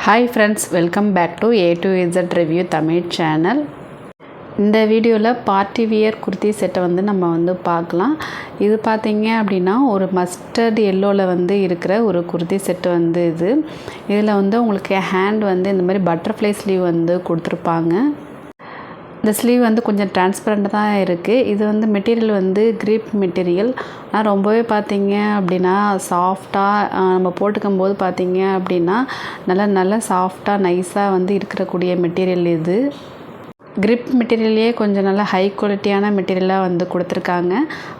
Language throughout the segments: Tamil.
Hi friends, welcome back to A to Z review Tamil channel. இந்த வீடியோவில் பார்ட்டி வியர் குர்த்தி செட்டை நம்ம பார்க்கலாம். இது பார்த்தீங்க அப்படின்னா ஒரு மஸ்டர்ட் எல்லோவில் இருக்கிற ஒரு குர்த்தி செட்டு இதில் உங்களுக்கு ஹேண்ட் இந்த மாதிரி பட்டர்ஃப்ளை ஸ்லீவ் கொடுத்துருப்பாங்க. இந்த ஸ்லீவ் கொஞ்சம் டிரான்ஸ்பரண்ட்டாக தான் இருக்குது. இது மெட்டீரியல் கிரீப் மெட்டீரியல். ஆனால் ரொம்பவே பார்த்தீங்க அப்படின்னா சாஃப்டாக நம்ம போட்டுக்கும் போது பார்த்தீங்க அப்படின்னா நல்லா சாஃப்டாக நைஸாக இருக்கக்கூடிய மெட்டீரியல் இது. கிரிப் மெட்டீரியல்லையே கொஞ்சம் நல்லா ஹை குவாலிட்டியான மெட்டீரியலாக கொடுத்துருக்காங்க.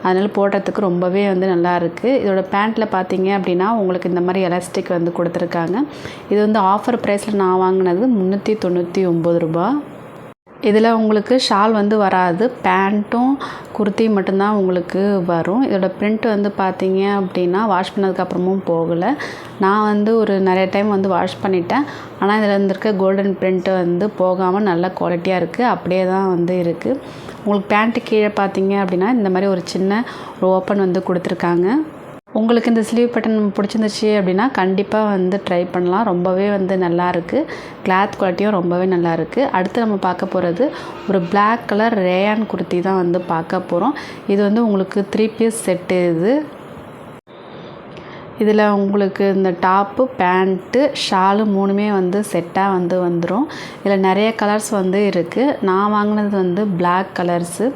அதனால் போடுறதுக்கு ரொம்பவே நல்லா இருக்குது. இதோட பேண்ட்டில் பார்த்தீங்க அப்படின்னா உங்களுக்கு இந்த மாதிரி எலாஸ்டிக் கொடுத்துருக்காங்க. இது ஆஃபர் ப்ரைஸில் நான் வாங்கினது 399 ரூபா. இதில் உங்களுக்கு ஷால் வராது, பேண்ட்டும் குர்த்தி மட்டும்தான் உங்களுக்கு வரும். இதோட பிரிண்ட் பார்த்தீங்க அப்படின்னா வாஷ் பண்ணதுக்கப்புறமும் போகலை. நான் ஒரு நிறைய டைம் வாஷ் பண்ணிட்டேன். ஆனால் இதில் இருக்க கோல்டன் பிரிண்ட்டு போகாமல் நல்ல குவாலிட்டியாக இருக்குது, அப்படியே தான் இருக்குது. உங்களுக்கு பேண்ட்டு கீழே பார்த்தீங்க அப்படின்னா இந்த மாதிரி ஒரு சின்ன ஒரு ஓப்பன் கொடுத்துருக்காங்க. உங்களுக்கு இந்த ஸ்லீவ் பேட்டர்ன் பிடிச்சிருந்துச்சு அப்படின்னா கண்டிப்பாக ட்ரை பண்ணலாம். ரொம்பவே நல்லாயிருக்கு. கிளாத் குவாலிட்டியும் ரொம்பவே நல்லாயிருக்கு. அடுத்து நம்ம பார்க்க போகிறது ஒரு பிளாக் கலர் ரேயான் குர்த்தி தான் பார்க்க போகிறோம். இது உங்களுக்கு 3 பீஸ் செட்டு. இதில் உங்களுக்கு இந்த டாப்பு, பேண்ட்டு, ஷாலு 3மே செட்டாக வந்துடும். இதில் நிறைய கலர்ஸ் இருக்குது. நான் வாங்கினது பிளாக் கலர்ஸு.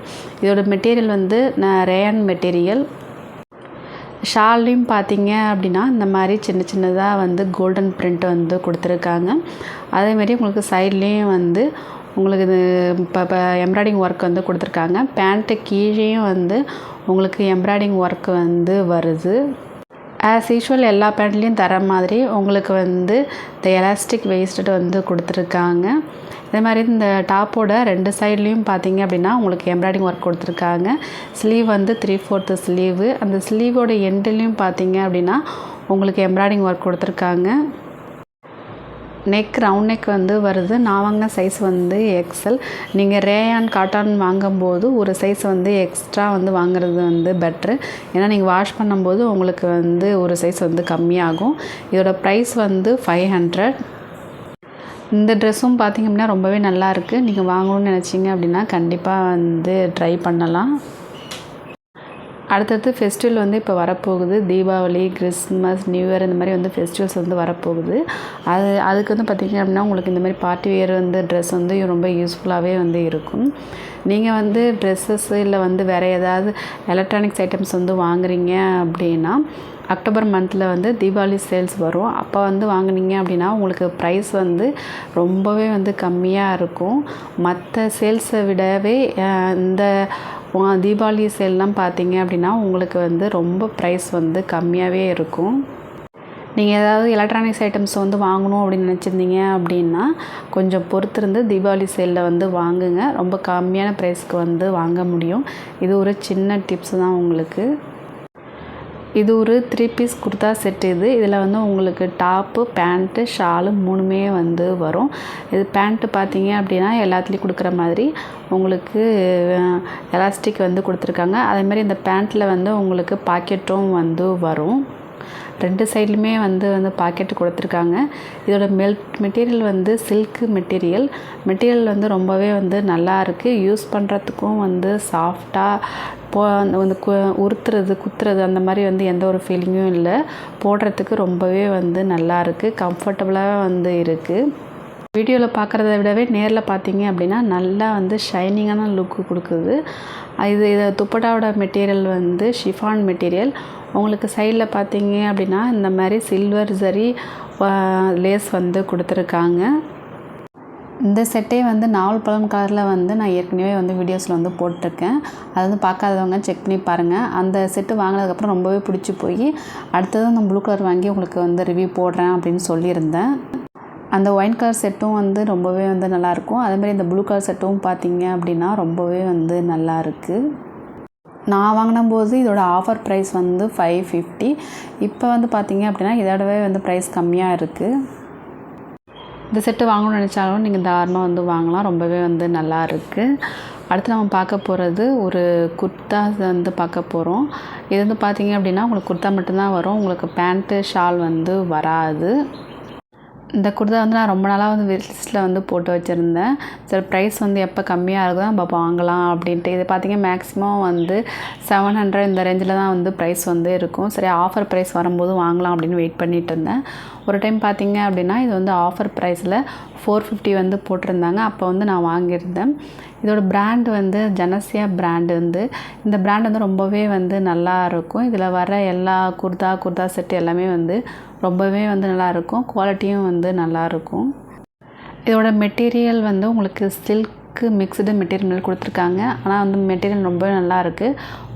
இதோட மெட்டீரியல் ரேயான் மெட்டீரியல். ஷால்லையும் பார்த்தீங்க அப்படின்னா இந்த மாதிரி சின்னதாக கோல்டன் பிரிண்ட் கொடுத்துருக்காங்க. அதேமாரி உங்களுக்கு சைட்லேயும் உங்களுக்கு இது இப்போ எம்ப்ராய்டிங் ஒர்க் கொடுத்துருக்காங்க. பேண்ட்டு கீழேயும் உங்களுக்கு எம்ப்ராய்டிங் ஒர்க் வருது. ஆஸ் யூஷுவல் எல்லா பேண்ட்லேயும் தர மாதிரி உங்களுக்கு இந்த எலாஸ்டிக் வேஸ்ட்டு கொடுத்துருக்காங்க. இதே மாதிரி இந்த டாப்போட 2 சைட்லேயும் பார்த்தீங்க அப்படின்னா உங்களுக்கு எம்ப்ராய்டிங் ஒர்க் கொடுத்துருக்காங்க. Sleeve 3/4 sleeve. அந்த ஸ்லீவோட எண்டுலேயும் பார்த்தீங்க அப்படின்னா உங்களுக்கு எம்ப்ராய்டிங் ஒர்க் கொடுத்துருக்காங்க. நெக் ரவுண்ட் நெக் வருது. நான் வாங்கின சைஸ் எக்ஸல். நீங்கள் ரேயான் காட்டன் வாங்கும்போது ஒரு சைஸ் எக்ஸ்ட்ரா வாங்குறது பெட்ரு. ஏன்னா நீங்கள் வாஷ் பண்ணும்போது உங்களுக்கு ஒரு சைஸ் கம்மியாகும். இதோட ப்ரைஸ் 500. இந்த ட்ரெஸ்ஸும் பார்த்திங்க அப்படின்னா ரொம்பவே நல்லாயிருக்கு. நீங்கள் வாங்கணும்னு நினச்சிங்க அப்படின்னா கண்டிப்பாக ட்ரை பண்ணலாம். அடுத்தது ஃபெஸ்டிவல் இப்போ வரப்போகுது. தீபாவளி, கிறிஸ்மஸ், நியூ இயர் இந்த மாதிரி ஃபெஸ்டிவல்ஸ் வரப்போகுது. அதுக்கு பார்த்திங்க அப்படின்னா உங்களுக்கு இந்த மாதிரி பார்ட்டி வியர் ட்ரெஸ் ரொம்ப யூஸ்ஃபுல்லாகவே இருக்கும். நீங்கள் ட்ரெஸ்ஸஸ் இல்லை வேறு ஏதாவது எலக்ட்ரானிக்ஸ் ஐட்டம்ஸ் வாங்குறீங்க அப்படின்னா அக்டோபர் மந்தில் தீபாவளி சேல்ஸ் வரும். அப்போ வாங்குனீங்க அப்படின்னா உங்களுக்கு ப்ரைஸ் ரொம்பவே கம்மியாக இருக்கும். மற்ற சேல்ஸை விடவே இந்த தீபாவளி சேல்லாம் பார்த்தீங்க அப்படின்னா உங்களுக்கு ரொம்ப ப்ரைஸ் கம்மியாகவே இருக்கும். நீங்கள் ஏதாவது எலக்ட்ரானிக்ஸ் ஐட்டம்ஸ் வாங்கணும் அப்படின்னு நினச்சிருந்தீங்க அப்படின்னா கொஞ்சம் பொறுத்திருந்து தீபாவளி சேலில் வாங்குங்க. ரொம்ப கம்மியான ப்ரைஸ்க்கு வாங்க முடியும். இது ஒரு சின்ன டிப்ஸ் தான் உங்களுக்கு. இது ஒரு 3 பீஸ் குர்தா செட்டு. இதில் உங்களுக்கு டாப்பு, பேண்ட்டு, ஷாலு 3மே வரும். இது பேண்ட்டு பார்த்தீங்க அப்படின்னா எல்லாத்துலேயும் கொடுக்குற மாதிரி உங்களுக்கு எலாஸ்டிக் கொடுத்துருக்காங்க. அதேமாதிரி இந்த பேண்ட்டில் உங்களுக்கு பாக்கெட்டும் வரும். 2 சைட்லையுமே பாக்கெட்டு கொடுத்துருக்காங்க. இதோட மெட்டீரியல் சில்க்கு மெட்டீரியல். மெட்டீரியல் ரொம்பவே நல்லா இருக்குது. யூஸ் பண்ணுறதுக்கும் சாஃப்டாக உறுத்துறது, குத்துறது அந்த மாதிரி எந்த ஒரு ஃபீலிங்கும் இல்லை. போடுறதுக்கு ரொம்பவே நல்லா இருக்குது. கம்ஃபர்டபுளாக இருக்குது. வீடியோவில் பார்க்குறத விடவே நேரில் பார்த்தீங்க அப்படின்னா நல்லா ஷைனிங்கான லுக்கு கொடுக்குது. இது துப்பட்டாவோட மெட்டீரியல் ஷிஃபான் மெட்டீரியல். உங்களுக்கு சைடில் பார்த்தீங்க அப்படின்னா இந்த மாதிரி சில்வர் ஜரி லேஸ் கொடுத்துருக்காங்க. இந்த செட்டே நாவல் பழம் கலரில் நான் ஏற்கனவே வீடியோஸில் போட்டிருக்கேன். அது பார்க்காதவங்க செக் பண்ணி பாருங்கள். அந்த செட்டு வாங்கினதுக்கப்புறம் ரொம்பவே பிடிச்சி போய் அடுத்தது அந்த ப்ளூ கலர் வாங்கி உங்களுக்கு ரிவ்யூ போடுறேன் அப்படின்னு சொல்லியிருந்தேன். அந்த ஒயின் கலர் செட்டும் ரொம்பவே நல்லாயிருக்கும். அதேமாதிரி இந்த ப்ளூ கலர் செட்டும் பார்த்தீங்க அப்படின்னா ரொம்பவே நல்லாயிருக்கு. நான் வாங்கினபோது இதோட ஆஃபர் ப்ரைஸ் 550. இப்போ பார்த்தீங்க அப்படின்னா இதோடவே ப்ரைஸ் கம்மியாக இருக்குது. இந்த செட்டு வாங்கணும்னு நினச்சாலும் நீங்கள் தாராளமாக வாங்கலாம். ரொம்பவே நல்லா இருக்குது. அடுத்து நம்ம பார்க்க போகிறது ஒரு குர்தா பார்க்க போகிறோம். இது பார்த்தீங்க அப்படின்னா உங்களுக்கு குர்தா மட்டும்தான் வரும். உங்களுக்கு பேண்ட்டு, ஷால் வராது. இந்த குர்தா வந்து நான் ரொம்ப நாளாக வந்து லிஸ்ட்டில் வந்து போட்டு வச்சுருந்தேன். சரி ப்ரைஸ் வந்து எப்போ கம்மியாக இருக்குதோ நம்ம வாங்கலாம் அப்படின்ட்டு. இது பார்த்திங்கன்னா மேக்ஸிமம் வந்து 700 இந்த ரேஞ்சில் தான் வந்து ப்ரைஸ் வந்து இருக்கும். சரி ஆஃபர் ப்ரைஸ் வரும்போது வாங்கலாம் அப்படின்னு வெயிட் பண்ணிகிட்டு இருந்தேன். ஒரு டைம் பார்த்திங்க அப்படின்னா இது வந்து ஆஃபர் ப்ரைஸில் 450 வந்து போட்டிருந்தாங்க. அப்போ வந்து நான் வாங்கியிருந்தேன். இதோட பிராண்ட் வந்து ஜனசியா பிராண்டு வந்து இந்த பிராண்ட் வந்து ரொம்பவே வந்து நல்லா இருக்கும். இதில் வர எல்லா குர்தா செட்டு எல்லாமே வந்து ரொம்பவே வந்து நல்லாயிருக்கும். குவாலிட்டியும் வந்து நல்லாயிருக்கும். இதோட மெட்டீரியல் வந்து உங்களுக்கு சில்க்கு மிக்ஸ்டு மெட்டீரியல் கொடுத்துருக்காங்க. ஆனால் வந்து மெட்டீரியல் ரொம்பவே நல்லாயிருக்கு.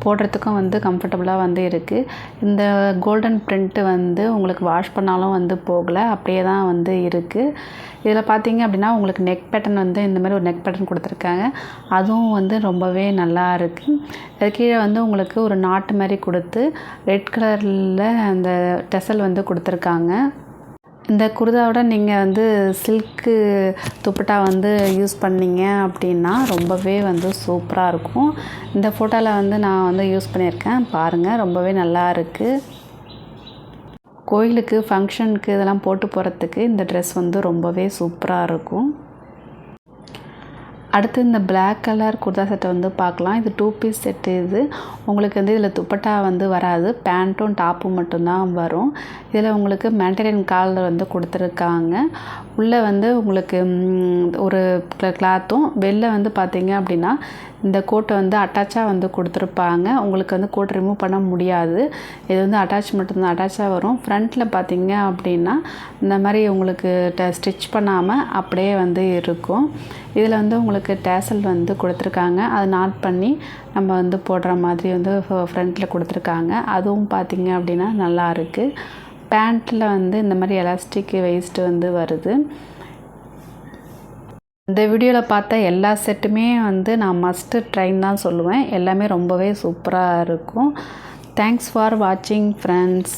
போடுறதுக்கும் வந்து கம்ஃபர்டபுளாக வந்து இருக்குது. இந்த கோல்டன் பிரிண்ட்டு வந்து உங்களுக்கு வாஷ் பண்ணாலும் வந்து போகலை, அப்படியே தான் வந்து இருக்குது. இதில் பார்த்தீங்க அப்படின்னா உங்களுக்கு நெக் பேட்டர்ன் வந்து இந்த மாதிரி ஒரு நெக் பேட்டர்ன் கொடுத்துருக்காங்க. அதுவும் வந்து ரொம்பவே நல்லா இருக்குது. அது கீழே வந்து உங்களுக்கு ஒரு நாட்டு மாதிரி கொடுத்து ரெட் கலரில் அந்த டெசல் வந்து கொடுத்துருக்காங்க. இந்த குர்தாவோட நீங்கள் வந்து சில்க்கு துப்பட்டா வந்து யூஸ் பண்ணிங்க அப்படின்னா ரொம்பவே வந்து சூப்பராக இருக்கும். இந்த ஃபோட்டோவில் வந்து நான் வந்து யூஸ் பண்ணியிருக்கேன். பாருங்கள், ரொம்பவே நல்லா இருக்குது. கோயிலுக்கு ஃபங்க்ஷனுக்கு இதெல்லாம் போட்டு போகிறதுக்கு இந்த ட்ரெஸ் வந்து ரொம்பவே சூப்பராக இருக்கும். அடுத்து இந்த பிளாக் கலர் குர்தா செட்டை வந்து பார்க்கலாம். இது 2 பீஸ் செட்டு. இது உங்களுக்கு வந்து இதில் துப்பட்டா வந்து வராது, பேண்ட்டும் டாப்பும் மட்டும்தான் வரும். இதில் உங்களுக்கு மேண்டரின் காலர் வந்து கொடுத்துருக்காங்க. உள்ளே வந்து உங்களுக்கு ஒரு கிளாத்தும் வெளில வந்து பார்த்திங்க அப்படின்னா இந்த கோட்டை வந்து அட்டாச்சாக வந்து கொடுத்துருப்பாங்க. உங்களுக்கு வந்து கோட் ரிமூவ் பண்ண முடியாது. இது வந்து அட்டாச் மட்டும்தான் அட்டாச்சாக வரும். ஃப்ரண்ட்டில் பார்த்திங்க அப்படின்னா இந்த மாதிரி உங்களுக்கு ஸ்டிச் பண்ணாமல் அப்படியே வந்து இருக்கும். இதில் வந்து உங்களுக்கு டேசல் வந்து கொடுத்துருக்காங்க. அதை நாட் பண்ணி நம்ம வந்து போடுற மாதிரி வந்து ஃப்ரண்ட்டில் கொடுத்துருக்காங்க. அதுவும் பார்த்திங்க அப்படின்னா நல்லா இருக்குது. பேண்ட்டில் வந்து இந்த மாதிரி எலாஸ்டிக் வெயிஸ்ட்டு வந்து வருது. இந்த வீடியோவில் பார்த்த எல்லா செட்டுமே வந்து நான் மஸ்ட்டு ட்ரைன் தான் சொல்லுவேன். எல்லாமே ரொம்பவே சூப்பராக இருக்கும். தேங்க்ஸ் ஃபார் வாட்சிங் ஃப்ரெண்ட்ஸ்.